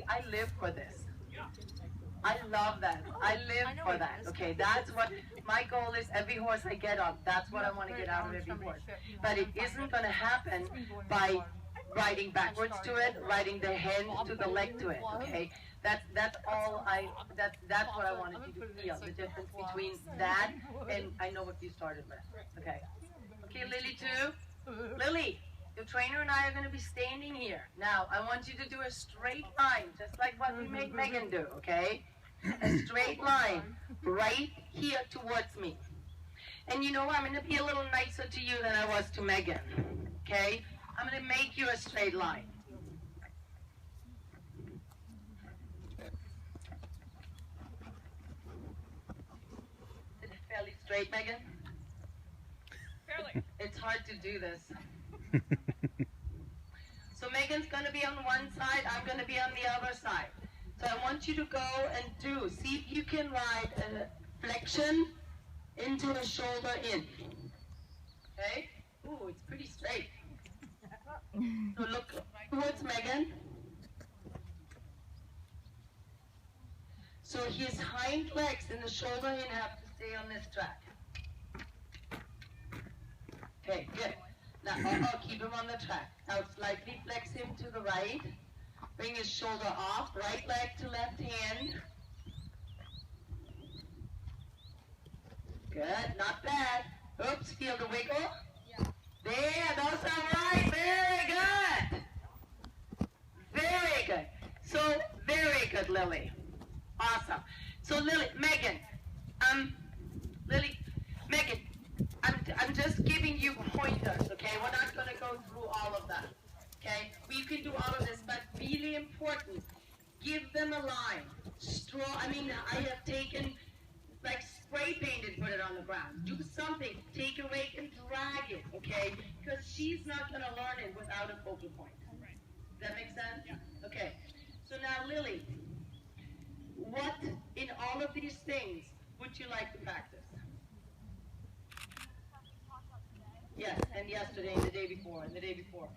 Lily, I live for this. I love that. I live for that. Okay, that's what my goal is. Every horse I get on, that's what I want to get out of every horse. But it isn't going to happen by riding backwards to it, riding the hand to the leg to it. Okay, that's all that's what I wanted you to feel. The difference between that and I know what you started with. Okay. Okay, Lily too. Lily, your trainer and I are going to be standing here. Now, I want you to do a straight line, just like what we made Megan do, okay? A straight line right here towards me. And you know what? I'm going to be a little nicer to you than I was to Megan, okay? I'm going to make you a straight line. Is it fairly straight, Megan? Fairly. It's hard to do this. So Megan's going to be on one side, I'm going to be on the other side. So I want you to go and see if you can ride a flexion into a shoulder in. Okay? Ooh, it's pretty straight. So look towards Megan. So his hind legs and the shoulder in have to stay on this track. Okay, good. Now, I'll keep him on the track. Now slightly flex him to the right. Bring his shoulder off. Right leg to left hand. Good, not bad. Oops, feel the wiggle? Yeah. There, those are right. Very good. Very good. So, very good, Lily. Awesome. So, Megan, I'm just giving you pointers, okay? We're not going to go through all of that, okay? We can do all of this, but really important, give them a line. I have taken, like, spray paint and put it on the ground. Do something. Take a rake and drag it, okay? Because she's not going to learn it without a focal point. Does that make sense? Yeah. Okay. So now, Lily, what in all of these things would you like to practice? Yes, and yesterday, and the day before, and the day before.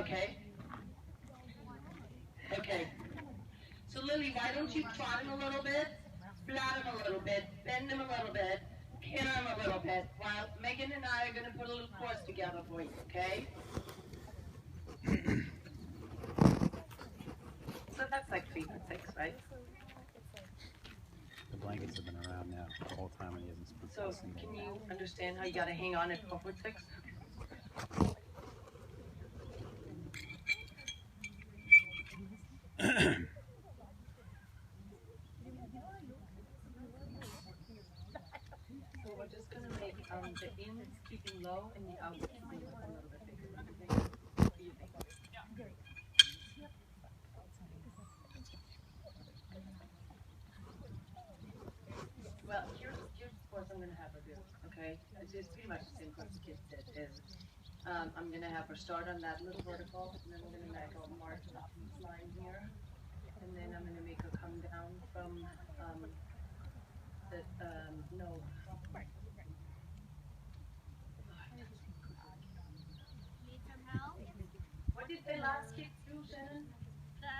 Okay. Okay. So Lily, why don't you trot him a little bit, flat him a little bit, bend him a little bit, canter him a little bit, while Megan and I are going to put a little course together for you, okay? So that's like 3 foot 6, right? The blankets have been around now the whole time and he hasn't spoken. So can you understand how you got to hang on at 4 foot 6? So we're just going to make the in keeping low and the out keeping a little bit bigger. What do you think? Well, here's the course I'm going to have her do, okay? It's pretty much the same course the kids did. I'm going to have her start on that little vertical, and then we're going to make a march up this line here. And then I'm going to make her come down from no. Need some help? What did the last kid do, Shannon? The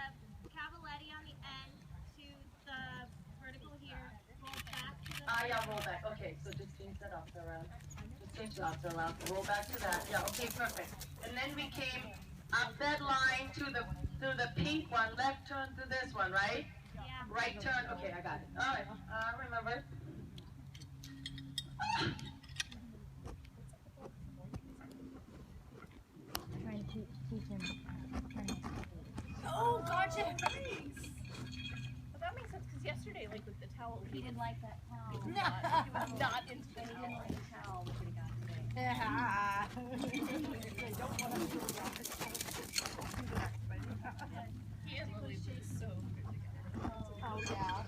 cavaletti on the end to the vertical here. Roll back to the... Yeah, roll back. Okay, so just change that up around. Just change that up around. Roll back to that. Yeah, okay, perfect. And then we came up that line to the pink one. Left turn to this one, right? Yeah. Right turn. Okay, I got it. All right, remember. Trying to teach him. Oh, gotcha. Thanks. But that makes sense because yesterday, like with the towel, He didn't like that towel. he was not into He the didn't towel. like the towel we should have got today. Yeah. They don't want to do that. He and Lily were so good together. Oh, yeah.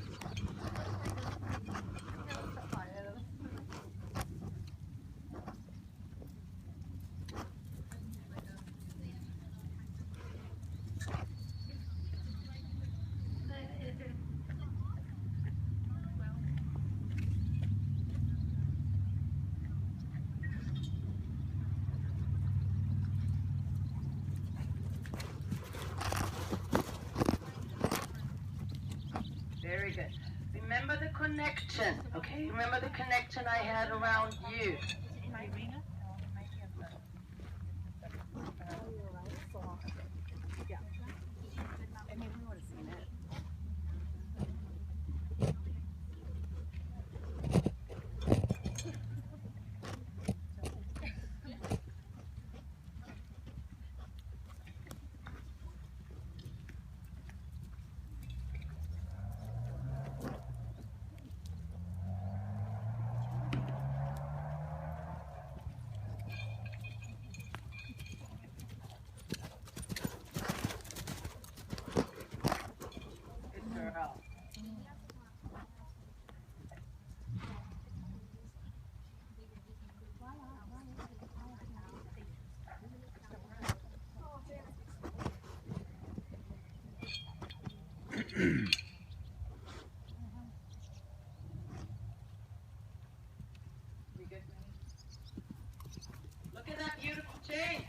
connection, okay? Remember the connection I had around you. In my arena? Yeah. I mean, we would have seen it. Good girl. We good? Look at that beautiful chain.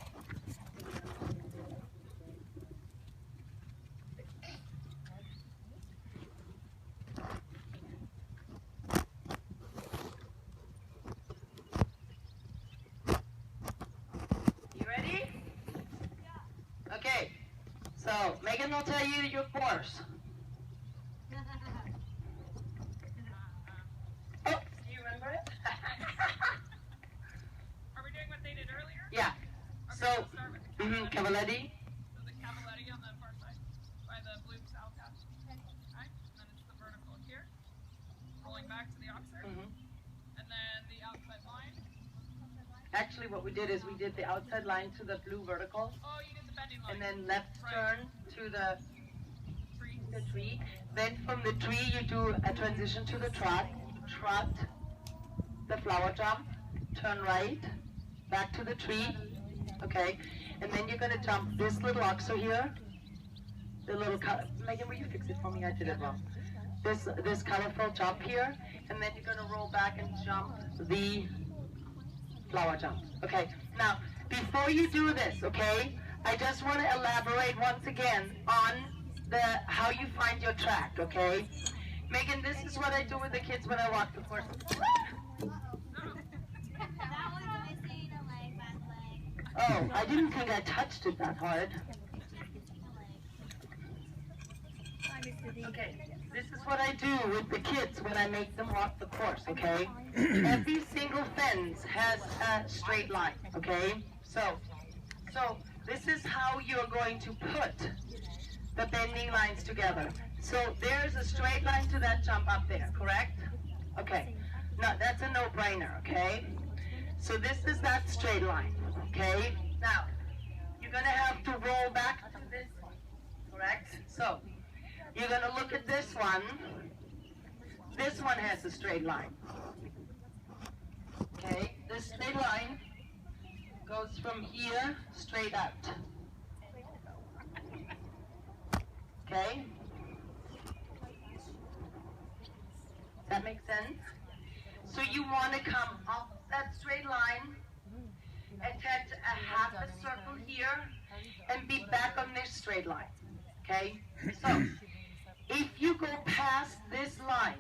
You ready? Okay. So Megan will tell you your course. Oh, do you remember it? Are we doing what they did earlier? Yeah. Okay, So, we'll start with the Cavaletti. So the Cavaletti on the far side, by the blue south half. Okay. And then it's the vertical here, rolling back to the oxer, and then the outside line. Actually, what we did is we did the outside line to the blue vertical, Oh, you did the bending line. and then left turn to the Three. tree. Then from the tree you do a transition to the trot, the flower jump, turn right, back to the tree, okay? And then you're gonna jump this little oxer here, the little, Megan, will you fix it for me? I did it wrong. This colorful jump here, and then you're gonna roll back and jump the flower jump. Okay, now, before you do this, okay, I just want to elaborate once again on how you find your track, okay? Megan, this is what I do with the kids when I walk the course. That was missing a leg, back leg. Oh, I didn't think I touched it that hard. Okay, this is what I do with the kids when I make them walk the course, okay? Every single fence has a straight line, okay? So this is how you're going to put the bending lines together. So there's a straight line to that jump up there, correct? Okay, now that's a no-brainer, okay? So this is that straight line, okay? Now, you're gonna have to roll back to this one, correct? So, you're gonna look at this one. This one has a straight line. Okay, this straight line goes from here straight out. Okay? Does that make sense? So you want to come up that straight line, attach a half a circle here, and be back on this straight line. Okay? So, if you go past this line,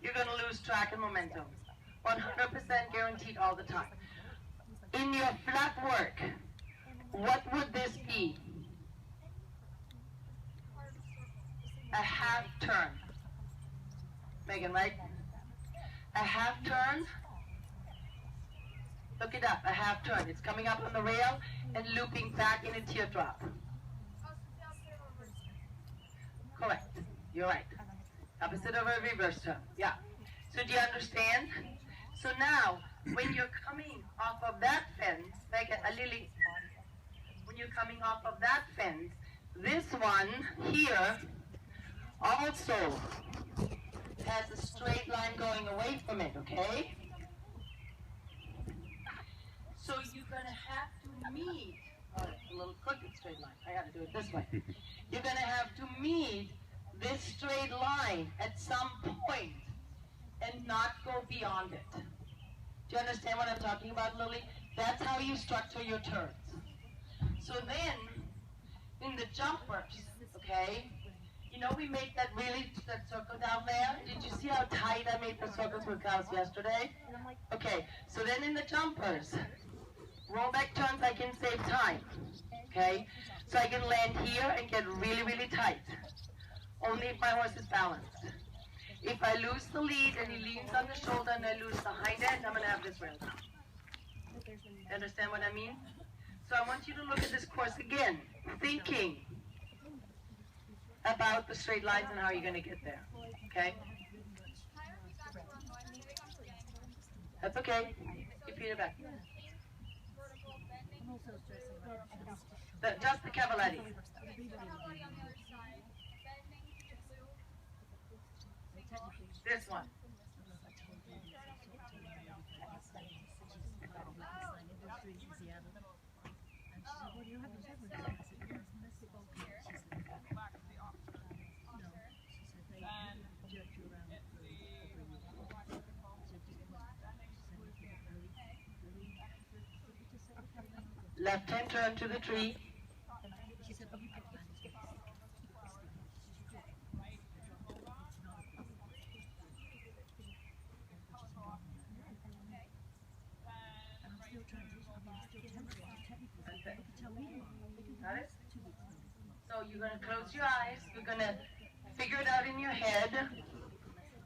you're going to lose track and momentum. 100% guaranteed all the time. In your flat work, what would this be? A half turn. Megan, right? A half turn. Look it up, a half turn. It's coming up on the rail and looping back in a teardrop. Correct. You're right. Opposite of a reverse turn. Yeah. So do you understand? So now, when you're coming off of that fence, like a lily, when you're coming off of that fence, this one here also has a straight line going away from it, okay? So you're gonna have to meet, a little crooked straight line, I gotta do it this way. You're gonna have to meet this straight line at some point and not go beyond it. Do you understand what I'm talking about, Lily? That's how you structure your turns. So then, in the jumpers, okay, You know, we made that circle down there. Did you see how tight I made the circles with cows yesterday? Okay, so then in the jumpers, rollback turns, I can save time. Okay, so I can land here and get really, really tight. Only if my horse is balanced. If I lose the lead and he leans on the shoulder and I lose the hind end, I'm going to have this rail down. You understand what I mean? So I want you to look at this course again, thinking about the straight lines and how you're going to get there. Okay? That's okay. Keep your feet back. Just the Cavaletti. This one. Left hand turn to the tree. Got it? So you're going to close your eyes. You're going to figure it out in your head.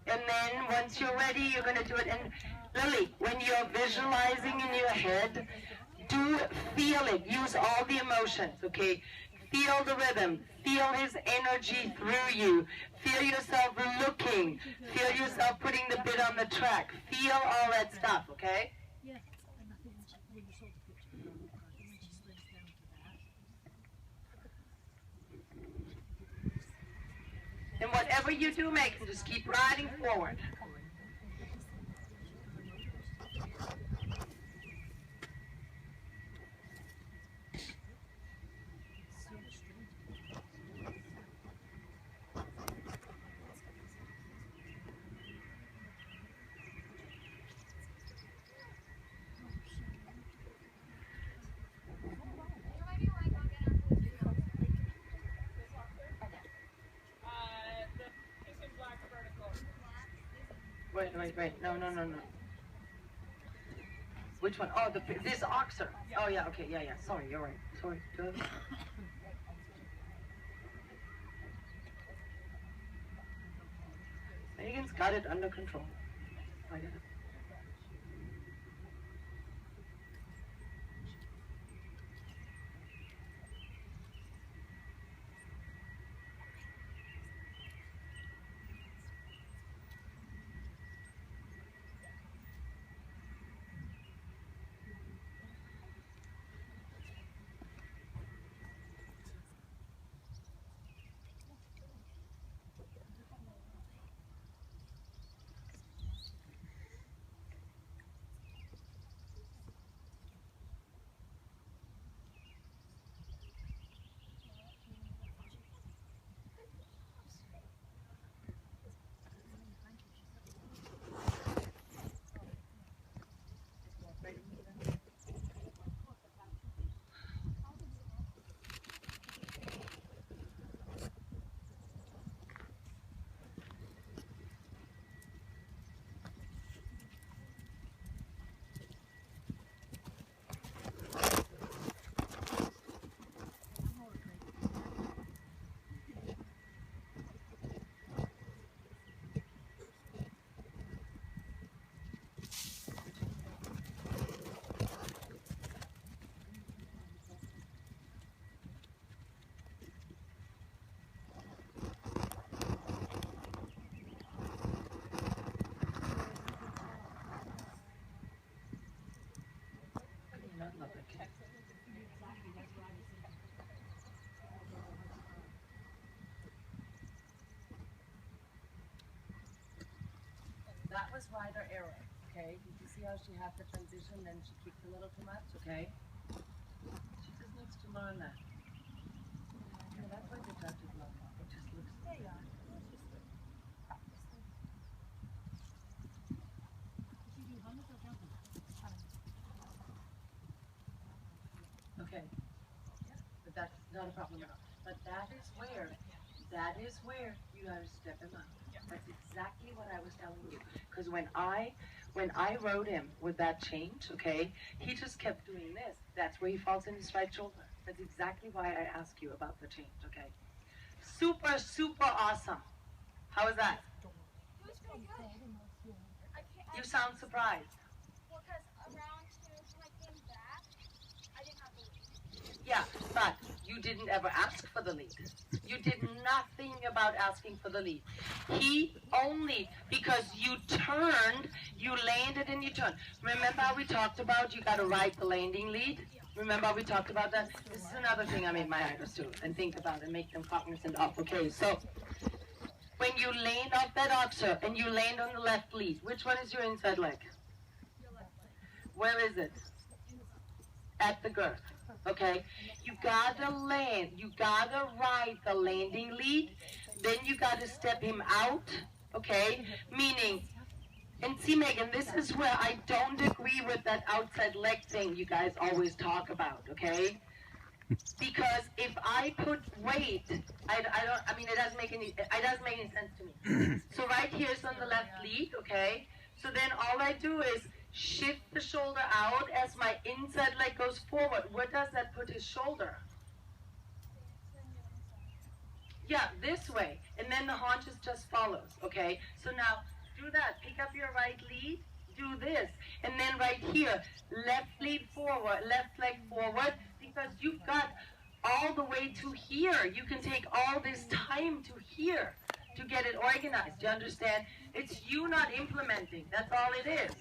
And then once you're ready, you're going to do it. And Lily, when you're visualizing in your head, do feel it. Use all the emotions, okay? Feel the rhythm. Feel his energy through you. Feel yourself looking. Feel yourself putting the bit on the track. Feel all that stuff, okay? And whatever you do, Megan, just keep riding forward. Wait. No. Which one? Oh, this oxer. Oh, yeah, okay, yeah. Sorry, you're right. Sorry. Good. Megan's got it under control. I get it. That was rider error, okay? Did you see how she had the transition, then she kicked a little too much, okay? She just needs to learn that. Yeah, that's why the judge is not. It just looks. There you are. Okay. But that's not a problem at all. But that is where that is where you gotta step him up. That's exactly what I was telling you. Because when I rode him with that change, okay, he just kept doing this. That's where he falls in his right shoulder. That's exactly why I asked you about the change, okay? Super, super awesome. How is that? It was pretty good. You sound surprised. Well, because around two, when I came back, I didn't have the lead. Yeah, but you didn't ever ask for the lead. You did nothing about asking for the lead. He only, because you turned, you landed and you turned. Remember how we talked about you got to ride the landing lead? Remember how we talked about that? This is another thing I made my riders do and think about and make them cognizant of. Okay, so when you land off that oxer and you land on the left lead, which one is your inside leg? Where is it? At the girth. Okay, you gotta land, you gotta ride the landing lead, then you gotta step him out, okay, meaning, and see Megan, this is where I don't agree with that outside leg thing you guys always talk about, okay, because if I put weight, it doesn't make any sense to me. So right here is on the left lead, okay, so then all I do is shift the shoulder out as my inside leg goes forward. Where does that put his shoulder? Yeah, this way. And then the haunches just follows, okay? So now, do that. Pick up your right lead, do this. And then right here, left lead forward, left leg forward, because you've got all the way to here. You can take all this time to here to get it organized. Do you understand? It's you not implementing. That's all it is.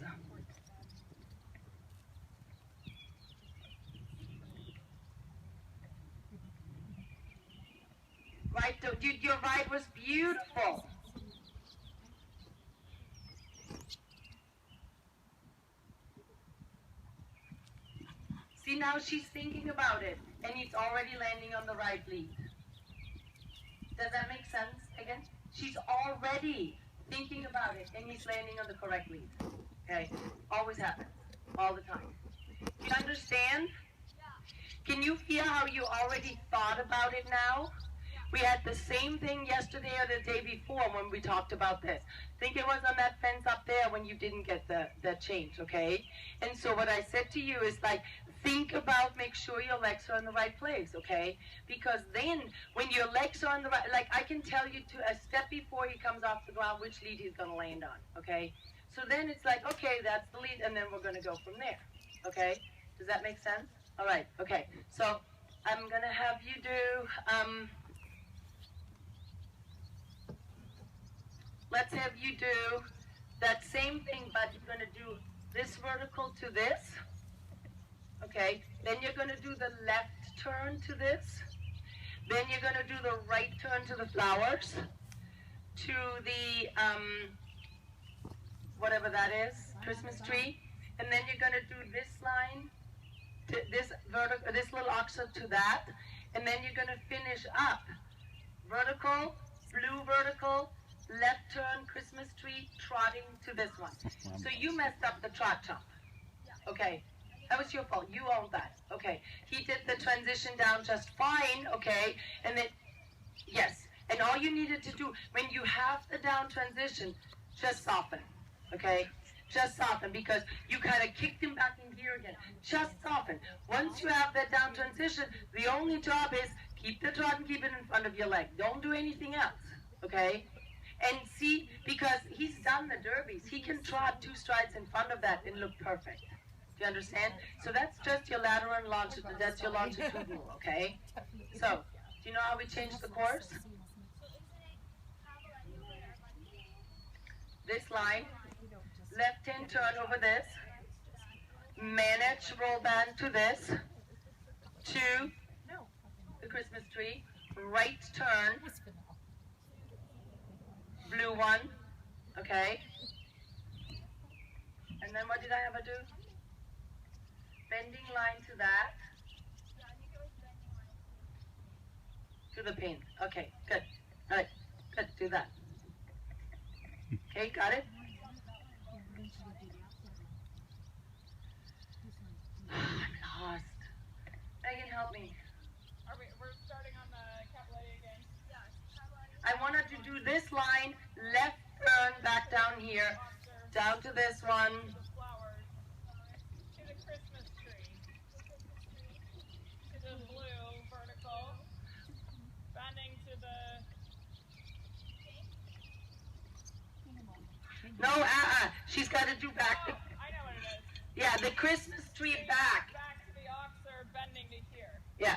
Right, dude, your ride was beautiful. See, now she's thinking about it, and he's already landing on the right lead. Does that make sense again? She's already thinking about it, and he's landing on the correct lead. Okay? Always happens. All the time. You understand? Can you feel how you already thought about it now? We had the same thing yesterday or the day before when we talked about this. I think it was on that fence up there when you didn't get the change, okay? And so what I said to you is like, think about, make sure your legs are in the right place, okay? Because then when your legs are on the right, like I can tell you to a step before he comes off the ground which lead he's gonna land on, okay? So then it's like, okay, that's the lead, and then we're gonna go from there, okay? Does that make sense? All right, okay. So I'm gonna have you do, let's have you do that same thing, but you're going to do this vertical to this, okay? Then you're going to do the left turn to this. Then you're going to do the right turn to the flowers, to the, whatever that is, Christmas tree. And then you're going to do this line, to this little oxer to that. And then you're going to finish up, vertical, blue vertical, left turn, Christmas tree, trotting to this one. So you messed up the trot jump. Okay. That was your fault. You owned that. Okay. He did the transition down just fine. Okay. And then, yes. And all you needed to do, when you have the down transition, just soften. Okay. Just soften, because you kind of kicked him back in gear again. Just soften. Once you have that down transition, the only job is keep the trot and keep it in front of your leg. Don't do anything else. Okay. And see, because he's done the derbies, he can trot 2 strides in front of that and look perfect. Do you understand? So that's just your lateral and longitudinal, that's your longitudinal, okay? So, do you know how we change the course? This line, left hand turn over this, manage roll band to this, to the Christmas tree, right turn, blue one, okay? And then what did I have to do? Bending line to that. To the pin. Okay, good. All right, good, do that. Okay, got it? I'm lost. Megan, help me. We're starting on the Cavaletti again. Yeah, Cavaletti. I want her to do this line, left turn back down here, down to this one. The flowers. To the Christmas tree. To the blue vertical. Bending to the... No, she's got to do back. Oh, I know what it is. Yeah, the Christmas tree back. Back to the oxer, bending to here. Yeah.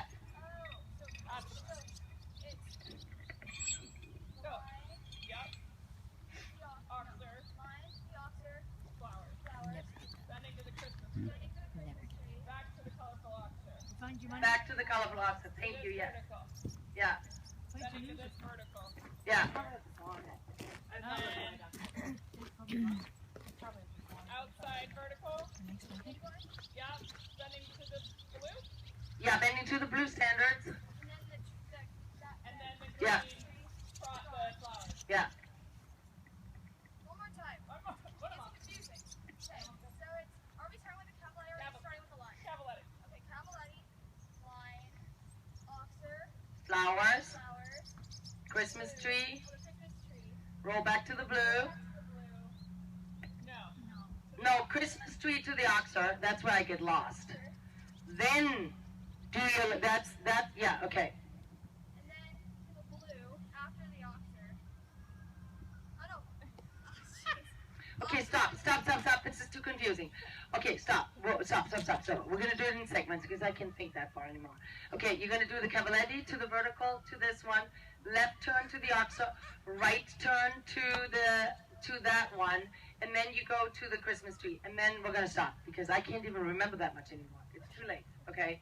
Go. Yep. Oxer. Flowers. Bending to the Christmas tree. Back to the colorful oxer. Back to the colorful oxer. Thank you, yes. Vertical. Yeah. Bending to this vertical. Yeah. And then outside vertical. Yep. Bending to the blue. Yeah, bending to the blue standards. And then the green. Yeah. The flowers. Yeah. One more time. What am I? Confusing. Okay, so it's, are we starting with the Cavaletti or are we starting with the line? Cavaletti. Okay, Cavaletti, line, oxer, Flowers. flowers, Christmas tree. for the Christmas tree, Roll back to the blue. to the blue, No, Christmas tree to the oxer. That's where I get lost. Then do your, yeah, okay. and then to the blue after the oxer. Oh no. Okay, stop. This is too confusing. Okay, stop. Whoa, stop. We're going to do it in segments because I can't think that far anymore. Okay, you're going to do the cavaletti to the vertical to this one, left turn to the oxer, right turn to that one, and then you go to the Christmas tree, and then we're going to stop because I can't even remember that much anymore. It's too late, okay?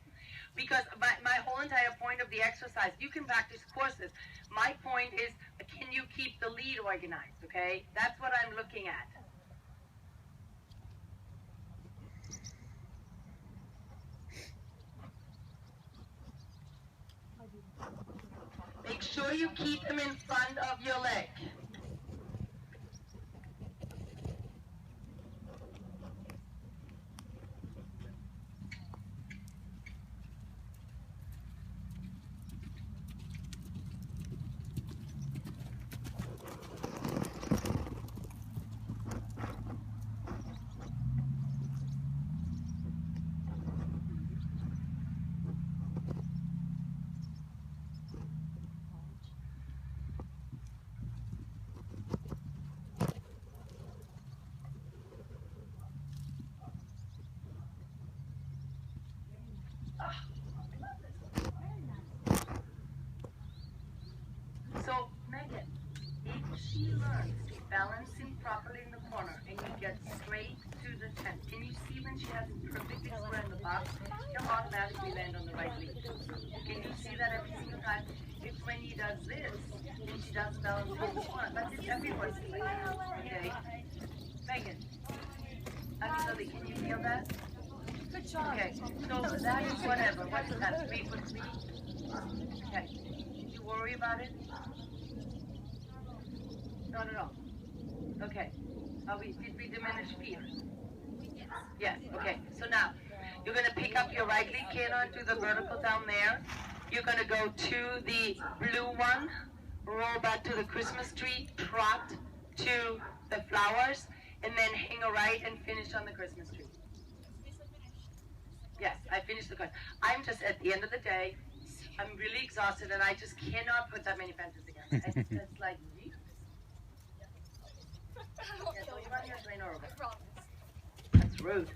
Because my whole entire point of the exercise, you can practice courses. My point is, can you keep the lead organized, okay? That's what I'm looking at. Make sure you keep them in front of your leg. So, Megan, if she learns to balance him properly in the corner and you get straight to the tent, can you see when she has it perfectly square in the box, he'll automatically land on the right lead. Can you see that every single time? It's when he does this, and she does balance in the corner. But it's everyone's like that, okay? Megan, Lily, can you feel that? Good job. Okay, so that is whatever. What is that, 3 for 3? Okay. Did you worry about it? Not at all. Okay. Did we diminish fear? Yes. Okay. So now, you're going to pick up your right leg cannon to the vertical down there. You're going to go to the blue one, roll back to the Christmas tree, trot to the flowers, and then hang a right and finish on the Christmas tree. Yes, I finished the course. I'm just, at the end of the day, I'm really exhausted and I just cannot put that many fences together. It's like, yeah, so you run your train over. That's rude.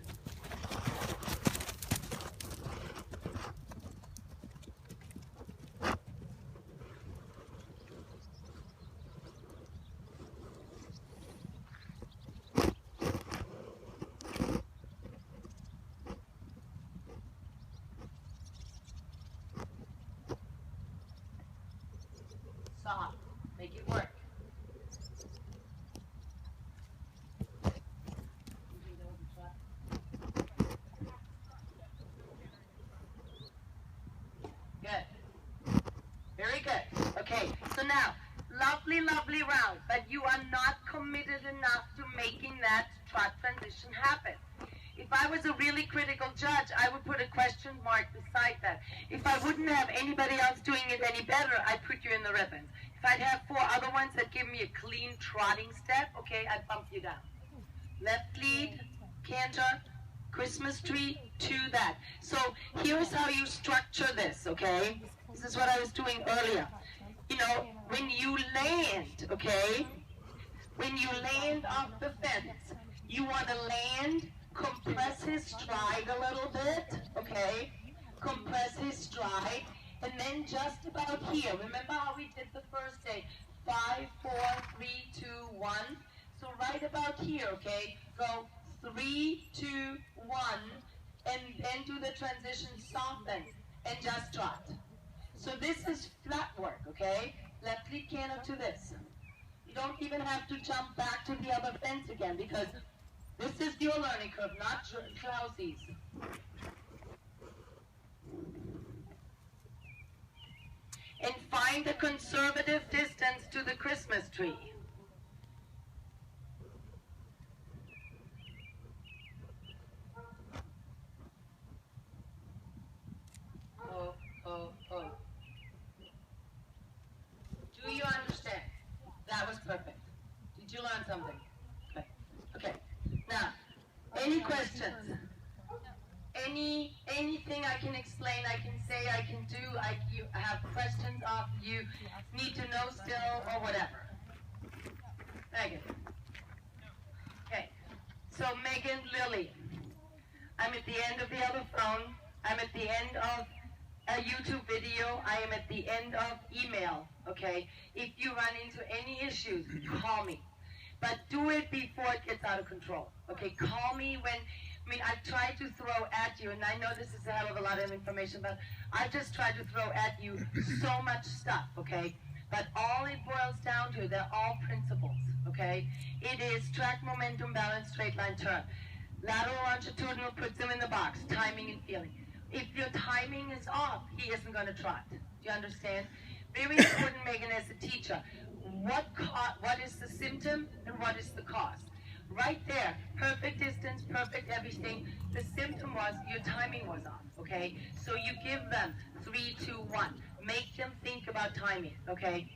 Stop. Make it work. Good. Very good. Okay, so now, lovely, lovely round, but you are not committed enough to making that trot transition happen. If I was a really critical judge, I would put a question mark beside that. If I wouldn't have anybody else doing it any better, I'd put you in the ribbons. If I'd have 4 other ones that give me a clean trotting step, okay, I'd bump you down. Left lead, canter, Christmas tree, to that. So here's how you structure this, okay? This is what I was doing earlier. You know, when you land, okay, when you land off the fence, you want to land, compress his stride a little bit, okay? Compress his stride, and then just about here. Remember how we did the first day? 5, 4, 3, 2, 1. So right about here, okay? Go 3, 2, 1, and then do the transition soften, and just trot. So this is flat work, okay? Left lead canter to this. You don't even have to jump back to the other fence again, because this is your learning curve, not Klausie's. And find a conservative distance to the Christmas tree. Oh, oh, oh. Do you understand? That was perfect. Did you learn something? Okay. Okay. Now, any questions? Anything I can explain, I can say, I can do, you have questions off, you need to know still, or whatever. Megan. Okay. So Megan, Lily, I'm at the end of the other phone. I'm at the end of a YouTube video. I am at the end of email, okay? If you run into any issues, call me. But do it before it gets out of control, okay? Call me when, I tried to throw at you, and I know this is a hell of a lot of information, but I just tried to throw at you so much stuff, okay? But all it boils down to, they're all principles, okay? It is track, momentum, balance, straight line, turn. Lateral, longitudinal puts them in the box, timing and feeling. If your timing is off, he isn't going to trot. Do you understand? Very important, Megan, as a teacher. What is the symptom and what is the cause? Right there, perfect distance, perfect everything. The symptom was your timing was off, okay? So you give them 3, 2, 1. Make them think about timing, okay?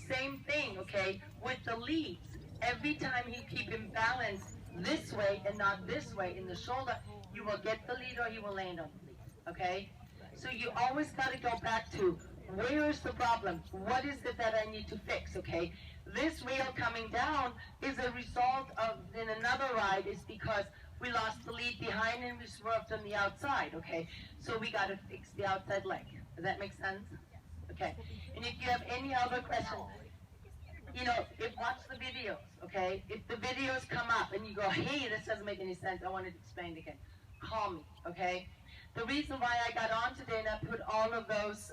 Same thing, okay, with the leads. Every time you keep him balanced this way and not this way in the shoulder, you will get the lead or he will land on the lead, okay? So you always got to go back to, where is the problem? What is it that I need to fix, okay? This rail coming down is a result of, in another ride, is because we lost the lead behind and we swerved on the outside, okay? So we got to fix the outside leg. Does that make sense? Okay. And if you have any other questions, watch the videos, okay? If the videos come up and you go, hey, this doesn't make any sense, I want it explained again, call me, okay? The reason why I got on today and I put all of those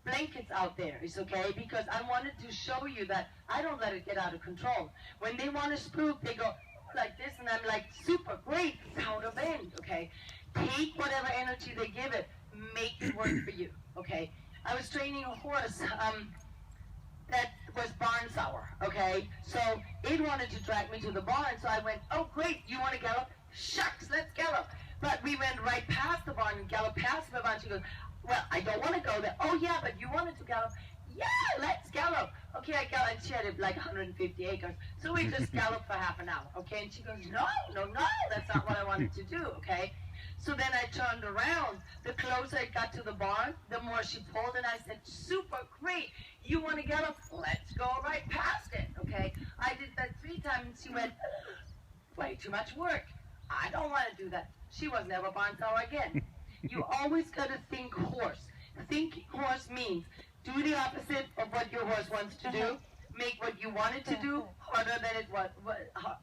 blankets out there is, okay, because I wanted to show you that I don't let it get out of control. When they want to spook, they go like this, and I'm like, super, great, out of end, okay? Take whatever energy they give it, make it work for you, okay? I was training a horse that was barn sour, okay? So it wanted to drag me to the barn, so I went, oh, great, you want to gallop? Shucks, let's gallop. But we went right past the barn and galloped past the barn. She goes, well, I don't want to go there. Oh, yeah, but you wanted to gallop. Yeah, let's gallop. Okay, I galloped. She had like 150 acres. So we just galloped for half an hour, okay? And she goes, no, that's not what I wanted to do, okay? So then I turned around. The closer I got to the barn, the more she pulled, and I said, super, great. You want to gallop? Let's go right past it, okay? I did that 3 times, and she went, way too much work. I don't want to do that. She was never barn sour again. You always got to think horse. Think horse means do the opposite of what your horse wants to do. Make what you want it to do harder than it was,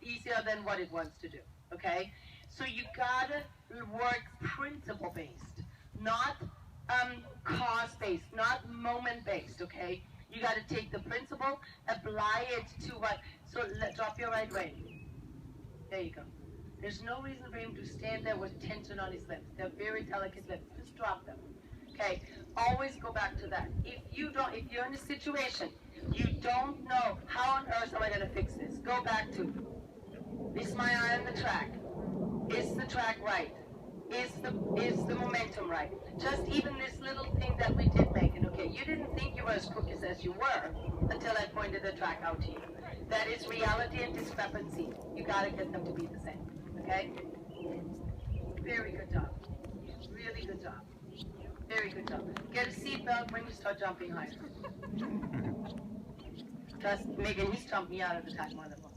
easier than what it wants to do. Okay? So you gotta work principle-based, not cause-based, not moment-based. Okay? You gotta take the principle, apply it to what. So drop your right leg. There you go. There's no reason for him to stand there with tension on his lips. They're very delicate lips. Just drop them. Okay? Always go back to that. If you're in a situation, you don't know how on earth am I going to fix this, go back to, is my eye on the track? Is the track right? Is the momentum right? Just even this little thing that we did, Megan, okay? Okay, you didn't think you were as crooked as you were until I pointed the track out to you. That is reality and discrepancy. You gotta get them to be the same, okay? Very good job. Really good job. Very good job. Get a seatbelt when you start jumping higher. Trust Megan, he's jumped me out of the time more than once.